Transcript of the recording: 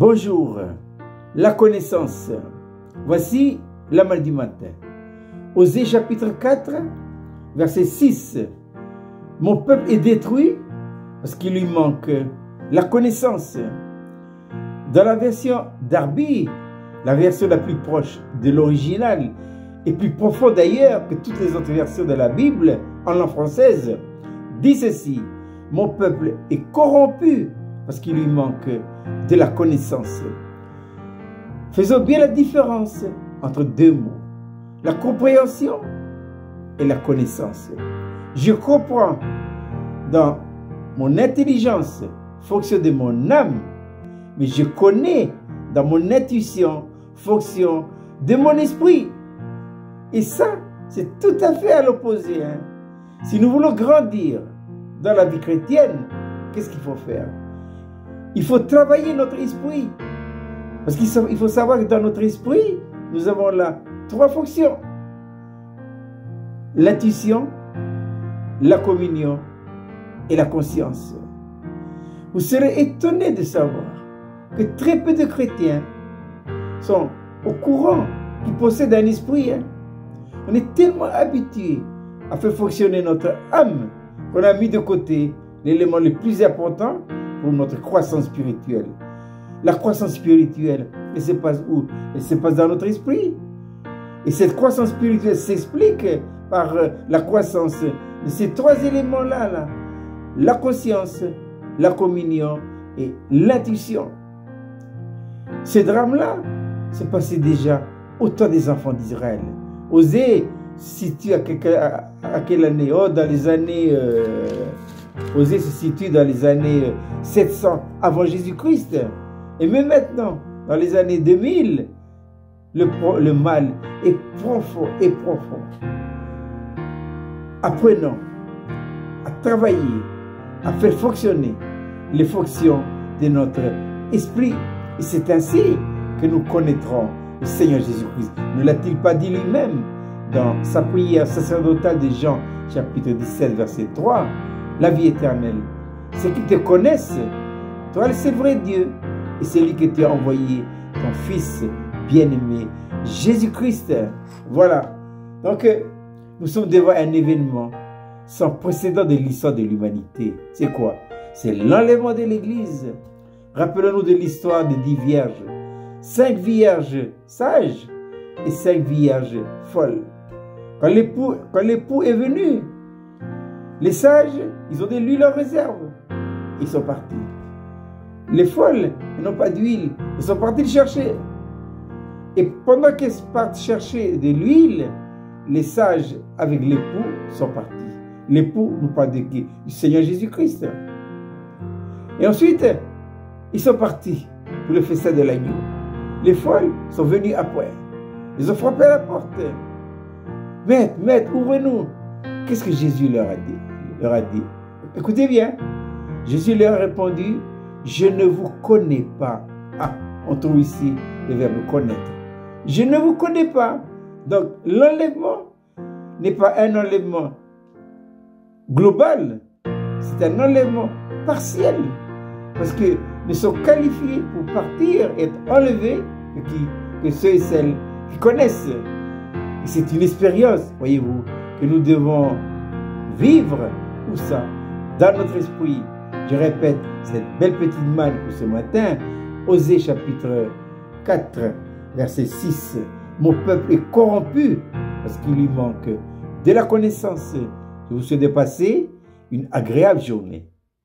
Bonjour, la connaissance. Voici la malle du matin. Osée chapitre 4, verset 6. Mon peuple est détruit parce qu'il lui manque la connaissance. Dans la version Darby, la version la plus proche de l'original et plus profonde d'ailleurs que toutes les autres versions de la Bible en langue française, dit ceci: mon peuple est corrompu parce qu'il lui manque de la connaissance. Faisons bien la différence entre deux mots, la compréhension et la connaissance. Je comprends dans mon intelligence, fonction de mon âme, mais je connais dans mon intuition, fonction de mon esprit. Et ça, c'est tout à fait à l'opposé. Si nous voulons grandir dans la vie chrétienne, qu'est-ce qu'il faut faire? Il faut travailler notre esprit. Parce qu'il faut savoir que dans notre esprit, nous avons là trois fonctions: l'intuition, la communion et la conscience. Vous serez étonnés de savoir que très peu de chrétiens sont au courant qu'ils possèdent un esprit. On est tellement habitué à faire fonctionner notre âme qu'on a mis de côté l'élément le plus important pour notre croissance spirituelle. La croissance spirituelle, elle se passe où? Elle se passe dans notre esprit. Et cette croissance spirituelle s'explique par la croissance de ces trois éléments-là, la conscience, la communion et l'intuition. Ce drame-là s'est passé déjà au temps des enfants d'Israël. Osée se situe à quelle année? Oh, dans les années... Osée se situe dans les années 700 avant Jésus-Christ. Et même maintenant, dans les années 2000, le mal est profond et profond. Apprenons à travailler, à faire fonctionner les fonctions de notre esprit. Et c'est ainsi que nous connaîtrons le Seigneur Jésus-Christ. Ne l'a-t-il pas dit lui-même dans sa prière sacerdotale de Jean, chapitre 17, verset 3? La vie éternelle, c'est qu'ils te connaissent, toi le seul vrai Dieu, et celui que tu as envoyé, ton Fils bien-aimé, Jésus-Christ. Voilà. Donc, nous sommes devant un événement sans précédent de l'histoire de l'humanité. C'est quoi? C'est l'enlèvement de l'Église. Rappelons-nous de l'histoire des 10 vierges. 5 vierges sages et 5 vierges folles. Quand l'époux est venu, les sages, ils ont de l'huile en réserve. Ils sont partis. Les folles, ils n'ont pas d'huile. Ils sont partis le chercher. Et pendant qu'ils partent chercher de l'huile, les sages avec l'époux sont partis. L'époux nous parle de qui? Du Seigneur Jésus-Christ. Et ensuite, ils sont partis pour le festin de l'agneau. Les folles sont venues après. Ils ont frappé à la porte. Maître, ouvrez-nous. Qu'est-ce que Jésus leur a dit? Écoutez bien. Jésus leur a répondu: je ne vous connais pas. Ah, on trouve ici le verbe connaître. Je ne vous connais pas. Donc, l'enlèvement n'est pas un enlèvement global. C'est un enlèvement partiel. Parce que nous sommes qualifiés pour partir et être enlevés que ceux et celles qui connaissent. Et c'est une expérience, voyez-vous, que nous devons vivre. Où ça? Dans notre esprit. Je répète cette belle petite malle pour ce matin. Osée chapitre 4, verset 6. Mon peuple est corrompu parce qu'il lui manque de la connaissance. Je vous souhaite de passer une agréable journée.